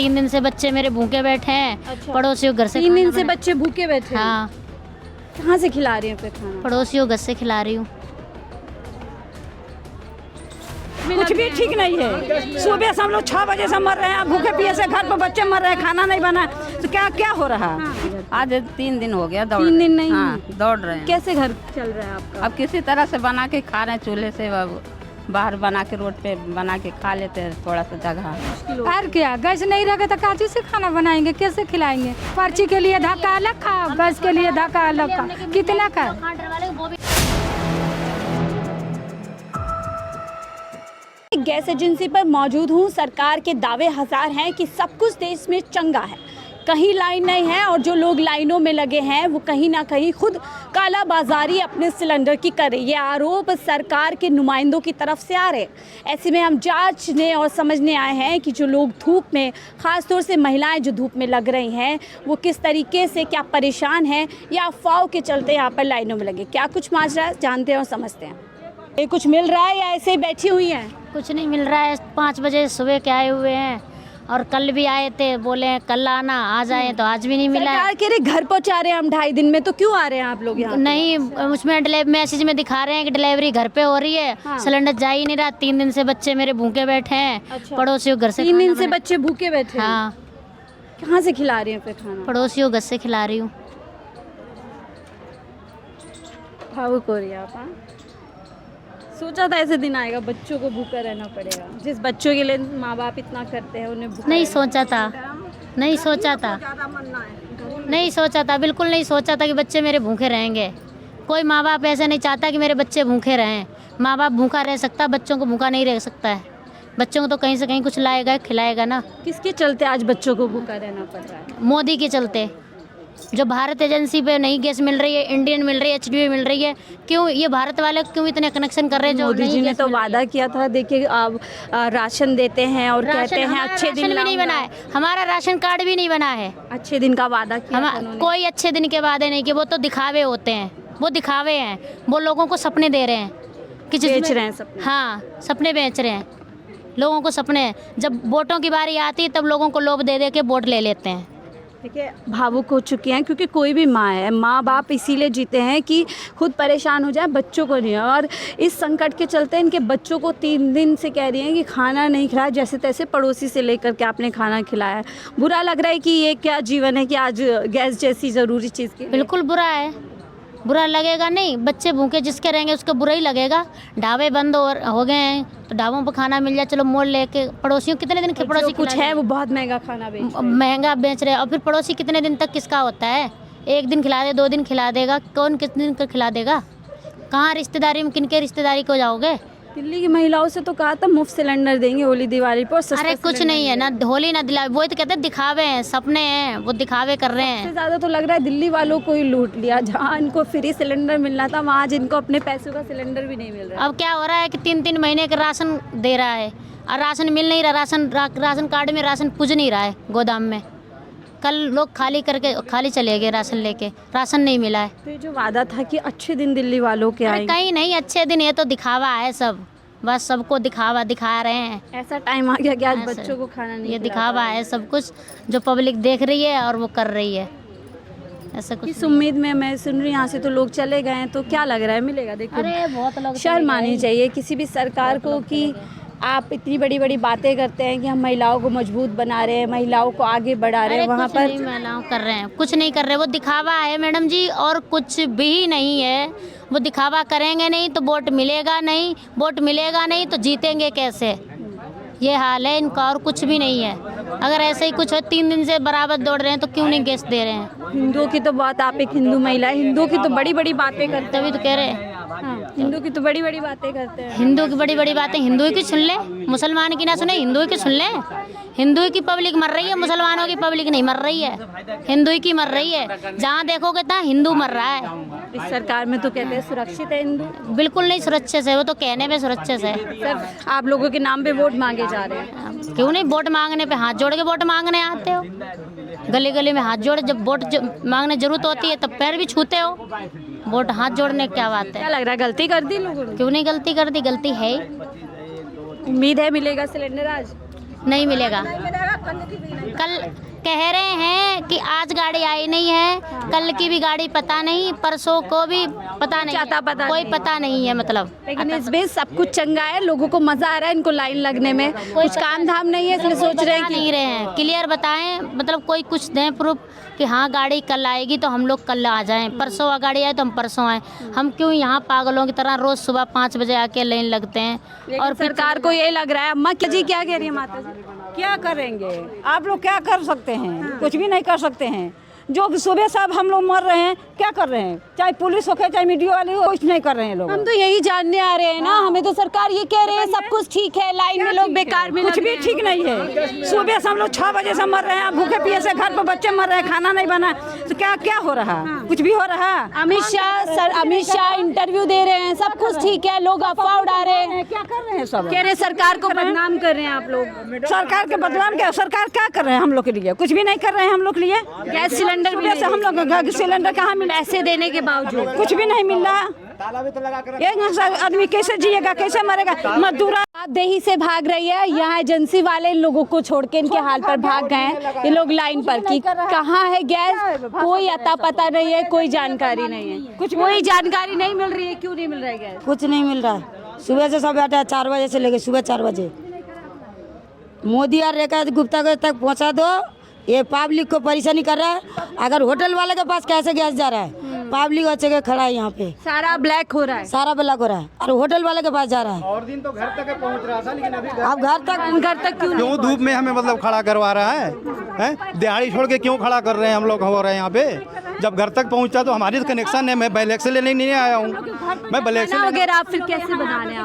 3 दिन से बच्चे मेरे भूखे बैठे हैं। अच्छा। पड़ोसियों घर से 3 दिन खाना से बना- बच्चे भूखे बैठे हैं। हाँ, कहाँ से खिला रही हैं फिर खाना? पड़ोसियों घर से खिला रही हूँ। कुछ भी ठीक नहीं है। सुबह से हम लोग 6 बजे से मर रहे हैं, भूखे पिए से घर पर बच्चे मर रहे हैं, खाना नहीं बना तो क्या क्या हो रहा है। आज 3 दिन हो गया दौड़ 3 दिन नहीं हाँ, हुए। दौड़ रहे हैं। कैसे घर चल रहा है आपका? अब किसी तरह से बना के खा रहे हैं, चूल्हे से बाहर बना के रोड पे बना के खा लेते हैं थोड़ा सा जगह। और क्या, गैस नहीं रहेगा तो काजू से खाना बनाएंगे, कैसे खिलाएंगे? पर्ची के लिए धक्का अलग खाओ, गैस के लिए धक्का अलग खाओ, कितना का? गैस एजेंसी पर मौजूद हूँ। सरकार के दावे हजार हैं कि सब कुछ देश में चंगा है, कहीं लाइन नहीं है, और जो लोग लाइनों में लगे हैं वो कहीं ना कहीं खुद काला बाजारी अपने सिलेंडर की कर रही है। ये आरोप सरकार के नुमाइंदों की तरफ से आ रहे हैं। ऐसे में हम जांचने और समझने आए हैं कि जो लोग धूप में, ख़ासतौर से महिलाएं जो धूप में लग रही हैं, वो किस तरीके से क्या परेशान हैं या अफवाहों के चलते यहाँ पर लाइनों में लगे। क्या कुछ माजरा है, जानते हैं और समझते हैं। ये कुछ मिल रहा है या ऐसे ही बैठी हुई हैं? कुछ नहीं मिल रहा है। 5 बजे सुबह के आए हुए हैं और कल भी आए थे, बोले हैं कल आना, आज आए तो आज भी नहीं मिला है। सरकार कह रही घर पहुंचा रहे हैं हम 2.5 दिन में, तो क्यों आ रहे हैं आप लोग यहाँ? नहीं, उसमें मैसेज में दिखा रहे हैं कि डिलीवरी घर पे हो रही है। हाँ। सिलेंडर जा ही नहीं रहा। 3 दिन से बच्चे मेरे भूखे बैठे हैं। अच्छा। पड़ोसियों घर से 3 दिन खाना से बना- बच्चे भूखे बैठे हैं। हाँ, कहाँ से खिला रही हैं फिर खाना? पड़ोसियों घर से खिला रही हूँ। भावुक हो रही है आप? हाँ? सोचा था ऐसे दिन आएगा, बच्चों को भूखा रहना पड़ेगा। जिस बच्चों के लिए माँ बाप इतना करते हैं, उन्हें भूखा नहीं रहना- सोचा था, नहीं सोचा था, नहीं सोचा था, बिल्कुल नहीं सोचा था कि बच्चे मेरे भूखे रहेंगे। कोई माँ बाप ऐसा नहीं चाहता कि मेरे बच्चे भूखे रहें। माँ बाप भूखा रह सकता, बच्चों को भूखा नहीं रह सकता है। बच्चों को तो कहीं से कहीं कुछ लाएगा, खिलाएगा ना। किसके चलते आज बच्चों को भूखा रहना पड़ रहा है? मोदी के चलते। जो भारत एजेंसी पे नई गैस मिल रही है, इंडियन मिल रही है, एचडीबी मिल रही है, क्यों ये भारत वाले क्यों इतने कनेक्शन कर रहे हैं? जो मोदी नई जी ने गैस तो मिल रही है। वादा किया था, देखिए आप राशन देते हैं और कहते हैं हमारा अच्छे दिन राशन भी नहीं लाऊंगा। बना है, हमारा राशन कार्ड भी नहीं बना है। अच्छे दिन का वादा किया था उन्होंने। कोई अच्छे दिन के वादे नहीं किए। वो तो दिखावे होते हैं, वो दिखावे हैं। वो लोगों को सपने दे रहे हैं कि जिसमें- बेच रहे हैं सपने। हाँ, सपने बेच रहे हैं लोगों को। सपने जब वोटों की बारी आती है तब लोगों को लोभ दे दे के वोट ले लेते हैं। देखिए भावुक हो चुकी हैं, क्योंकि कोई भी माँ है, माँ बाप इसीलिए जीते हैं कि खुद परेशान हो जाए, बच्चों को नहीं। और इस संकट के चलते इनके बच्चों को 3 दिन से कह रही हैं कि खाना नहीं खिलाया, जैसे तैसे पड़ोसी से लेकर के आपने खाना खिलाया है। बुरा लग रहा है कि ये क्या जीवन है कि आज गैस जैसी ज़रूरी चीज़ की बिल्कुल बुरा है। बुरा लगेगा नहीं, बच्चे भूखे जिसके रहेंगे उसको बुरा ही लगेगा। ढाबे बंद हो गए हैं तो ढाबों पर खाना मिल जाए, चलो मोल लेके। पड़ोसियों कितने दिन के पड़ोसी कुछ खिलाएंगे? है वो बहुत महंगा खाना बेच रहे हैं। महंगा बेच रहे हैं। और फिर पड़ोसी कितने दिन तक किसका होता है? 1 दिन खिला दे, 2 दिन खिला देगा, कौन कितने दिन का खिला देगा? कहाँ रिश्तेदारी में, किनके रिश्तेदारी को जाओगे? दिल्ली की महिलाओं से तो कहा था मुफ्त सिलेंडर देंगे होली दिवाली पर। सस्ता अरे कुछ सिलेंडर नहीं है देंगे। ना, होली ना दिला, वो तो कहते हैं दिखावे हैं, सपने हैं, वो दिखावे कर रहे सबसे हैं। ज़्यादा तो लग रहा है दिल्ली वालों को ही लूट लिया। जहाँ इनको फ्री सिलेंडर मिलना था, वहाँ जिनको अपने पैसों का सिलेंडर भी नहीं मिल रहा है। अब क्या हो रहा है कि 3-3 महीने का राशन दे रहा है और राशन मिल नहीं रहा। राशन कार्ड में राशन पुज नहीं रहा है गोदाम में। कल लोग खाली चले गए राशन लेके, राशन नहीं मिला है। तो ये जो वादा था कि अच्छे दिन दिल्ली वालों के अरे आएंगे, कहीं नहीं अच्छे दिन, ये तो दिखावा है सब। बस सबको दिखावा दिखा रहे हैं। ऐसा टाइम आ गया कि आज ऐसा- बच्चों को खाना नहीं ये खिला दिखावा पा है सब कुछ, जो पब्लिक देख रही है और वो कर रही है। ऐसा कुछ इस उम्मीद में मैं सुन रही, यहाँ से तो लोग चले गए हैं, तो क्या लग रहा है मिलेगा? देखो अरे बहुत लोग शर्म आनी चाहिए किसी भी सरकार को कि आप इतनी बड़ी बड़ी बातें करते हैं कि हम महिलाओं को मजबूत बना रहे हैं, महिलाओं को आगे बढ़ा रहे हैं, वहाँ कुछ नहीं पर महिलाओं कर रहे हैं, कुछ नहीं कर रहे। वो दिखावा है मैडम जी, और कुछ भी नहीं है। वो दिखावा करेंगे नहीं तो वोट मिलेगा नहीं, वोट मिलेगा नहीं तो जीतेंगे कैसे? ये हाल है इनका, और कुछ भी नहीं है। अगर ऐसे ही कुछ हो, 3 दिन से बराबर दौड़ रहे हैं तो क्यों नहीं गैस दे रहे हैं? हिंदुओं की तो बात, आप एक हिंदू महिला है, हिंदुओं की तो बड़ी बड़ी बातें करते तभी तो कह रहे हैं। हैं। हाँ, हिंदू की तो बड़ी बड़ी बातें करते हैं। हिंदू की बड़ी बड़ी बातें हिंदू की सुन ले, मुसलमान की ना सुने, हिंदू की सुन ले। हिंदू की पब्लिक मर रही है, मुसलमानों की पब्लिक नहीं मर रही है, हिंदू की मर रही है। जहाँ देखोगे तहाँ हिंदू मर रहा है। इस सरकार में तो कहते हैं सुरक्षित है हिंदू। बिल्कुल नहीं सुरक्षित है, वो तो कहने में सुरक्षित है। सर आप लोगों के नाम पे वोट मांगे जा रहे हैं। अब क्यों नहीं वोट मांगने पे हाथ जोड़ के वोट मांगने आते हो? गली गली में हाथ जोड़, जब वोट मांगने जरूरत होती है तब पैर भी छूते हो। वोट हाथ जोड़ने की क्या बात क्या है? लग रहा है गलती कर दी लोगों ने? क्यों नहीं गलती कर दी? गलती है ही। उम्मीद है मिलेगा सिलेंडर आज? नहीं मिलेगा। कल कह रहे हैं कि आज गाड़ी आई नहीं है, कल की भी गाड़ी पता नहीं, परसों को भी पता नहीं, कोई पता नहीं है मतलब। लेकिन इस बीच सब कुछ चंगा है, लोगों को मजा आ रहा है इनको लाइन लगने में, कुछ काम धाम नहीं है इसलिए सोच रहे हैं कि नहीं रहे हैं, क्लियर बताएं, मतलब कोई कुछ दें प्रूफ कि हाँ गाड़ी कल आएगी तो हम लोग कल आ जाएं, परसों गाड़ी आए तो हम परसों आए। हम क्यों यहाँ पागलों की तरह रोज सुबह 5 बजे आके लाइन लगते हैं। और सरकार को ये लग रहा है। अम्मा जी क्या कह रही है माता जी? क्या करेंगे आप लोग, क्या कर सकते हैं? कुछ भी नहीं कर सकते हैं। जो सुबह साहब हम लोग मर रहे हैं, क्या कर रहे हैं? चाहे पुलिस हो चाहे मीडिया वाले हो, कुछ नहीं कर रहे हैं लोग। हम तो यही जानने आ रहे हैं ना, हमें तो सरकार ये कह रही है सब कुछ ठीक है, लाइन में लोग बेकार में कुछ भी ठीक नहीं है। सुबह से हम लोग 6 बजे से मर रहे हैं, भूखे पिए से घर पर बच्चे मर रहे हैं, खाना नहीं बना, तो क्या क्या हो रहा? कुछ भी हो रहा? अमित शाह इंटरव्यू दे रहे हैं, सब कुछ ठीक है, लोग अफवाह उड़ा रहे हैं, क्या कर रहे हैं? सब कह रहे सरकार को बदनाम कर रहे हैं आप लोग। सरकार के बदनाम क्या? सरकार क्या कर रहे हैं हम लोग के लिए? कुछ भी नहीं कर रहे हैं हम लोग के लिए। गैस सिलेंडर भी से हम लोग गैस सिलेंडर कहाँ मिला? पैसे देने के बावजूद कुछ भी नहीं मिल रहा। एक आदमी कैसे जिएगा, कैसे मरेगा? मजदूर देही से भाग रही है, यहाँ एजेंसी वाले इन लोगों को छोड़ के इनके हाल पर भाग गए हैं ये लोग लाइन पर कि कहाँ है गैस, कोई अता पता नहीं है, कोई जानकारी नहीं है, कुछ कोई जानकारी नहीं मिल रही है। क्यों नहीं मिल रहा है गैस? कुछ नहीं मिल रहा है। सुबह से सब बैठा है 4 बजे से लेके सुबह 4 बजे। मोदी और रेखा गुप्ता को तक पहुँचा दो, ये पब्लिक को परेशानी कर रहा है। अगर होटल वाले के पास कैसे गैस जा रहा है, पब्लिक अच्छे के खड़ा है यहाँ पे, सारा ब्लैक हो रहा है, सारा ब्लैक हो रहा है, और होटल वाले के पास जा रहा है। और दिन तो घर तक पहुँच रहा था, लेकिन अभी अब घर तक क्यों धूप में हमें मतलब खड़ा करवा रहा है? दिहाड़ी छोड़ के क्यों खड़ा कर रहे हैं हम लोग हो रहे हैं यहाँ पे? जब घर तक पहुँचा तो हमारी कनेक्शन है, मैं ब्लैक से लेने नहीं आया हूँ, मैं ब्लैक से वगैरह आप फिर कैसे बना रहे हैं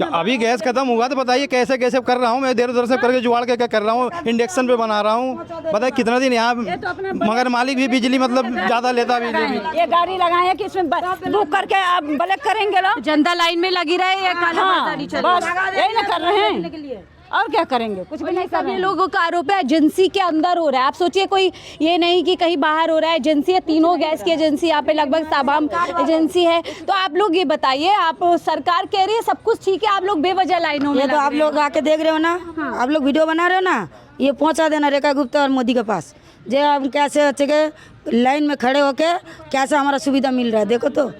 आप? अभी गैस खत्म हुआ तो बताइए कैसे कैसे कर रहा हूँ मैं, इधर उधर से करके जुगाड़ के क्या कर रहा हूँ, इंडक्शन पे बना रहा हूँ। बताइए कितना दिन यहाँ, मगर मालिक भी बिजली मतलब ज्यादा लेता बिजली। ये गाड़ी लगाए हैं कि इसमें बुक करके आप ब्लैक करेंगे लोग, जनता लाइन में लगी रहे या काला बाजारी चल रहा है? बस यही ना कर रहे हैं, और क्या करेंगे? कुछ भी नहीं कर रहे हैं। लोगों का आरोप है एजेंसी के अंदर हो रहा है। आप सोचिए कोई ये नहीं कि कहीं बाहर हो रहा है, एजेंसी है, तीनों गैस की एजेंसी यहाँ पे लगभग तमाम एजेंसी है। तो आप लोग ये बताइए, आप सरकार कह रही है सब कुछ ठीक है, आप लोग बेवजह लाइनों में ये तो आप लोग आके देख रहे हो ना, आप लोग वीडियो बना रहे हो ना, ये पहुँचा देना रेखा गुप्ता और मोदी के पास, जो हम कैसे अच्छे के लाइन में खड़े होके कैसे हमारा सुविधा मिल रहा है। देखो तो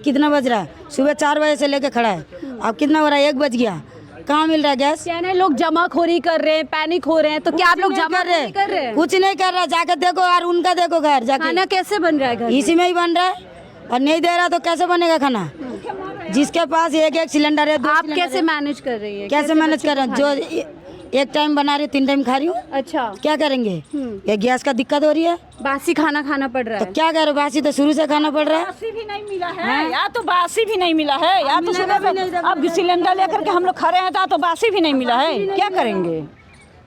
कितना बज रहा है, सुबह 4 बजे से लेके खड़ा है, अब कितना हो रहा है, 1 बज गया, कहाँ मिल रहा है गैस? कहने लोग जमाखोरी कर रहे हैं, पैनिक हो रहे हैं, तो क्या आप लोग जमा कर रहे हैं? कुछ नहीं कर रहा, जाके देखो और उनका देखो घर जाके, खाना कैसे बन रहा है घर? इसी में ही बन रहा है, और नहीं दे रहा तो कैसे बनेगा खाना? जिसके पास एक सिलेंडर है, आप कैसे मैनेज कर रही है? कैसे मैनेज कर रहे हैं? जो एक टाइम बना रही 3 टाइम खा रही हूँ, अच्छा क्या करेंगे? ये गैस का दिक्कत हो रही है, बासी खाना खाना पड़ रहा तो है। क्या करो, बासी तो शुरू से खाना पड़ रहा है। बासी भी नहीं मिला है, या तो बासी भी नहीं मिला है, या तो सुबह अब सिलेंडर लेकर के हम लोग खड़े हैं तो बासी भी नहीं मिला है, क्या करेंगे?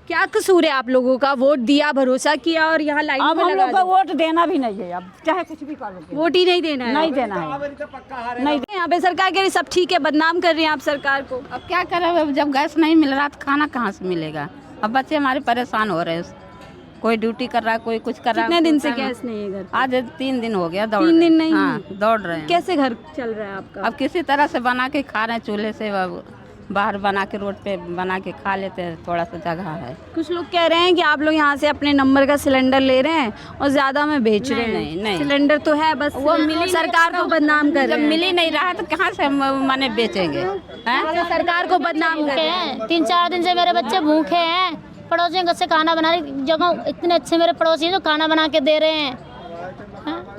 क्या कसूर है आप लोगों का? वोट दिया, भरोसा किया और यहाँ लाइन अब में हम लगा लोग को वोट देना भी नहीं है, अब चाहे कुछ भी कर लो, वोट ही नहीं देना है, नहीं देना है। नहीं। यहाँ पे सरकार कह रही सब ठीक है, बदनाम कर रही हैं आप सरकार को। अब क्या करें, अब जब गैस नहीं मिल रहा तो खाना कहाँ से मिलेगा? अब बच्चे हमारे परेशान हो रहे हैं, कोई ड्यूटी कर रहा है, कोई कुछ कर रहा है। कितने दिन से गैस नहीं है घर? आज 3 दिन हो गया, दौड़ 3 दिन नहीं? हाँ, दौड़ रहे हैं। कैसे घर चल रहा है आपका? अब किसी तरह से बना के खा रहे हैं, चूल्हे से, अब बाहर बना के रोड पे बना के खा लेते हैं, थोड़ा सा जगह है। कुछ लोग कह रहे हैं कि आप लोग यहाँ से अपने नंबर का सिलेंडर ले रहे हैं और ज्यादा में बेच रहे हैं। नहीं। सिलेंडर तो है, बस वो मिली सरकार को बदनाम कर जब रहे हैं। मिल ही नहीं रहा है तो कहाँ से हम माने बेचेंगे? हैं? सरकार को बदनाम कर रहे हैं। 3-4 दिन से मेरे बच्चे भूखे हैं, पड़ोसियों घर से खाना बना रही, जगह इतने अच्छे मेरे पड़ोसी हैं जो खाना बना के दे रहे हैं।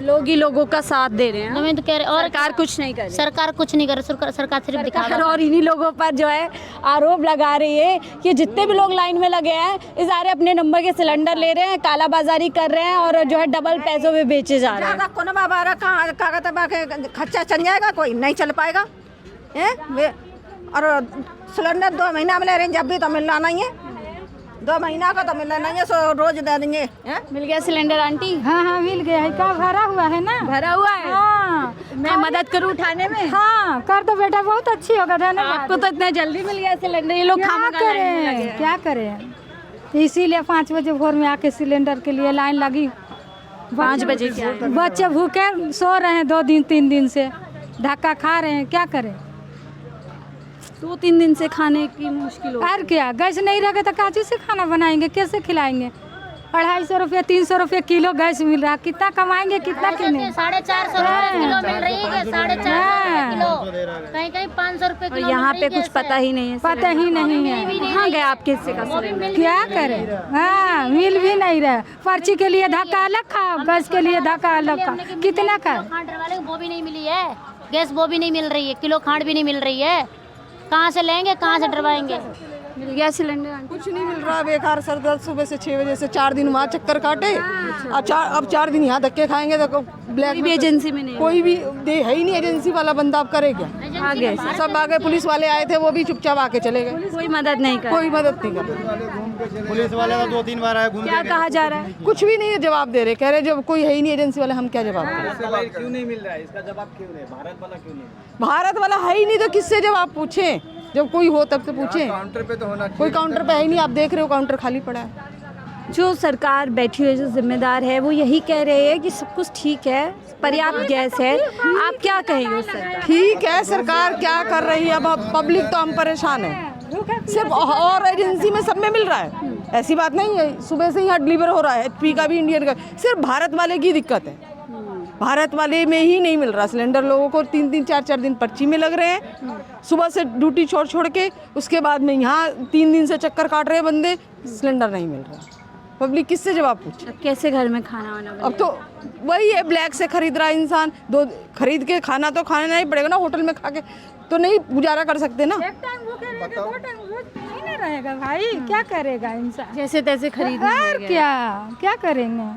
लोग ही लोगों का साथ दे रहे हैं। हमें तो कह रहे, और सरकार कुछ नहीं कर रही। सरकार कुछ नहीं कर रही, सरकार सिर्फ दिखावा। और इन्हीं लोगों पर जो है आरोप लगा रही है कि जितने भी लोग लाइन में लगे हैं, ये सारे अपने नंबर के सिलेंडर ले रहे हैं, काला बाजारी कर रहे हैं और जो है डबल पैसों में बेचे जा रहे हैं। कौन बाबा कागज खर्चा चल जाएगा, कोई नहीं चल पाएगा है? और सिलेंडर 2 महीना में ले रहे हैं, जब भी तो मिलना नहीं है, 2 महीना का तो मिलना नहीं है, सो रोज दे देंगे। मिल गया सिलेंडर आंटी? हाँ मिल गया है। क्या भरा हुआ है ना? भरा हुआ है। हाँ मैं मदद करूँ उठाने में? हाँ कर दो बेटा, बहुत अच्छी होगा धन्यवाद। आपको तो इतना जल्दी मिल गया सिलेंडर, ये लोग क्या करें, क्या करें? इसीलिए 5 बजे भोर में आके सिलेंडर के लिए लाइन लगी। 5 बजे क्या? बच्चे भूखे सो रहे हैं 2 दिन 3 दिन से, धक्का खा रहे हैं, क्या करें? 2-3 दिन से खाने की मुश्किल हो और क्या, गैस नहीं रहेगा तो काची से खाना बनाएंगे, कैसे खिलाएंगे? 250 रुपये 300 रुपये किलो गैस मिल रहा है, कितना कमाएंगे, कितना किने? 450 रुपये किलो मिल रही है, 450 किलो, कहीं कहीं 500 रुपये किलो। यहाँ पे कुछ पता ही नहीं है, पता ही नहीं है, कहाँ गया आपके हिस्से का सिलेंडर? क्या करें? हाँ, मिल भी नहीं रहा, पर्ची के लिए धक्का अलग खाओ, गैस के लिए धक्का अलग खाओ, कितना का? खांड वाले को वो भी नहीं मिली है, गैस वो भी नहीं मिल रही है, किलो खांड भी नहीं मिल रही है, कहाँ से लेंगे, कहाँ से डरवाएंगे? मिल गया सिलेंडर? कुछ नहीं मिल रहा, बेकार सर दर्द, सुबह से 6 बजे से 4 दिन वहाँ चक्कर काटे, अब 4 दिन यहाँ धक्के खाएंगे तो ब्लैक कोई भी एजेंसी में नहीं कोई भी है ही नहीं, एजेंसी वाला बंदा अब करे क्या? आ गए सब आ गए, पुलिस वाले आए थे वो भी चुपचाप आके चले गए, कोई मदद नहीं कर, कोई मदद नहीं कर। पुलिस वाले तो 2-3 बार आए, घूम क्या कहा जा रहा है? कुछ भी नहीं जवाब दे रहे, कह रहे जब कोई है ही नहीं एजेंसी वाले, हम क्या जवाब दें? क्यों नहीं मिल रहा है, इसका जवाब क्यों नहीं? भारत वाला क्यों नहीं? भारत वाला है ही नहीं तो किससे जवाब पूछें? जब कोई हो तब तो पूछें। काउंटर पे तो होना चाहिए। कोई काउंटर पे है ही नहीं, आप देख रहे हो काउंटर खाली पड़ा है। जो सरकार बैठी हुई है, जो जिम्मेदार है, वो यही कह रहे हैं कि सब कुछ ठीक है, पर्याप्त गैस है, आप क्या कहेंगे उस सरकार? ठीक है, सरकार क्या कर रही है, अब पब्लिक तो हम परेशान है, सिर्फ और एजेंसी में सब में मिल रहा है, ऐसी बात नहीं है, सुबह से यहाँ डिलीवर हो रहा है, HP का भी, इंडियन का, सिर्फ भारत वाले की दिक्कत है, भारत वाले में ही नहीं मिल रहा सिलेंडर। लोगों को 3-3 4-4 दिन पर्ची में लग रहे हैं, सुबह से ड्यूटी छोड़ के, उसके बाद में यहाँ 3 दिन से चक्कर काट रहे हैं बंदे, सिलेंडर नहीं मिल रहा। पब्लिक किससे जवाब पूछे? अब कैसे घर में खाना वाना अब तो वही है, ब्लैक से खरीद रहा है इंसान, दो खरीद के खाना तो खाना नहीं पड़ेगा ना, होटल में खा के तो नहीं गुजारा कर सकते ना। एक टाइम भूखे रहेगा, 2 टाइम भूखे नहीं रहेगा भाई, क्या करेगा इंसान? जैसे तैसे खरीद और क्या करेंगे?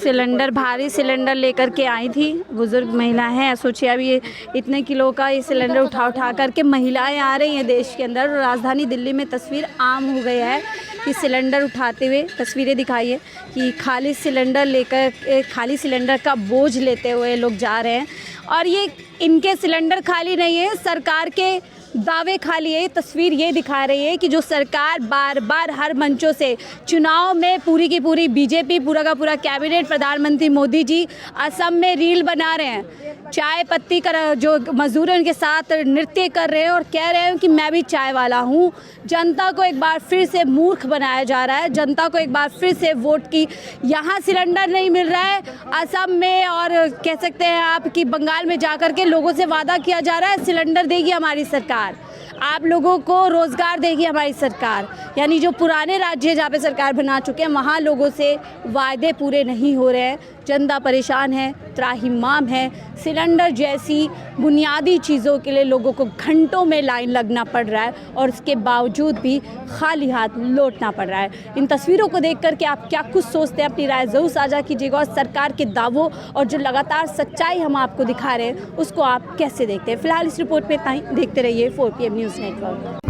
सिलेंडर, भारी सिलेंडर लेकर के आई थी, बुजुर्ग महिला हैं, सोचिए अब ये इतने किलो का ये सिलेंडर उठा करके महिलाएं आ रही हैं देश के अंदर। राजधानी दिल्ली में तस्वीर आम हो गया है कि सिलेंडर उठाते हुए तस्वीरें दिखाइए कि खाली सिलेंडर लेकर, खाली सिलेंडर का बोझ लेते हुए लोग जा रहे हैं। और ये इनके सिलेंडर खाली नहीं है, सरकार के दावे खाली है। तस्वीर ये दिखा रही है कि जो सरकार बार बार हर मंचों से चुनाव में पूरी की पूरी बीजेपी, पूरा का पूरा कैबिनेट, प्रधानमंत्री मोदी जी असम में रील बना रहे हैं, चाय पत्ती का जो मजदूर हैं उनके साथ नृत्य कर रहे हैं और कह रहे हैं कि मैं भी चाय वाला हूँ। जनता को एक बार फिर से मूर्ख बनाया जा रहा है, जनता को एक बार फिर से वोट की, यहाँ सिलेंडर नहीं मिल रहा है, असम में और कह सकते हैं आप कि बंगाल में जाकर के लोगों से वादा किया जा रहा है सिलेंडर देगी हमारी सरकार, आप लोगों को रोज़गार देगी हमारी सरकार। यानी जो पुराने राज्य जहाँ पे सरकार बना चुके हैं वहाँ लोगों से वायदे पूरे नहीं हो रहे हैं, जनता परेशान है, त्राहिमाम है। सिलेंडर जैसी बुनियादी चीज़ों के लिए लोगों को घंटों में लाइन लगना पड़ रहा है और उसके बावजूद भी खाली हाथ लौटना पड़ रहा है। इन तस्वीरों को देख करके आप क्या कुछ सोचते हैं, अपनी राय ज़रूर साझा कीजिएगा। और सरकार के दावों और जो लगातार सच्चाई हम आपको दिखा रहे हैं उसको आप कैसे देखते हैं। फिलहाल इस रिपोर्ट पे इतना ही, देखते रहिए 4PM न्यूज़ नेटवर्क।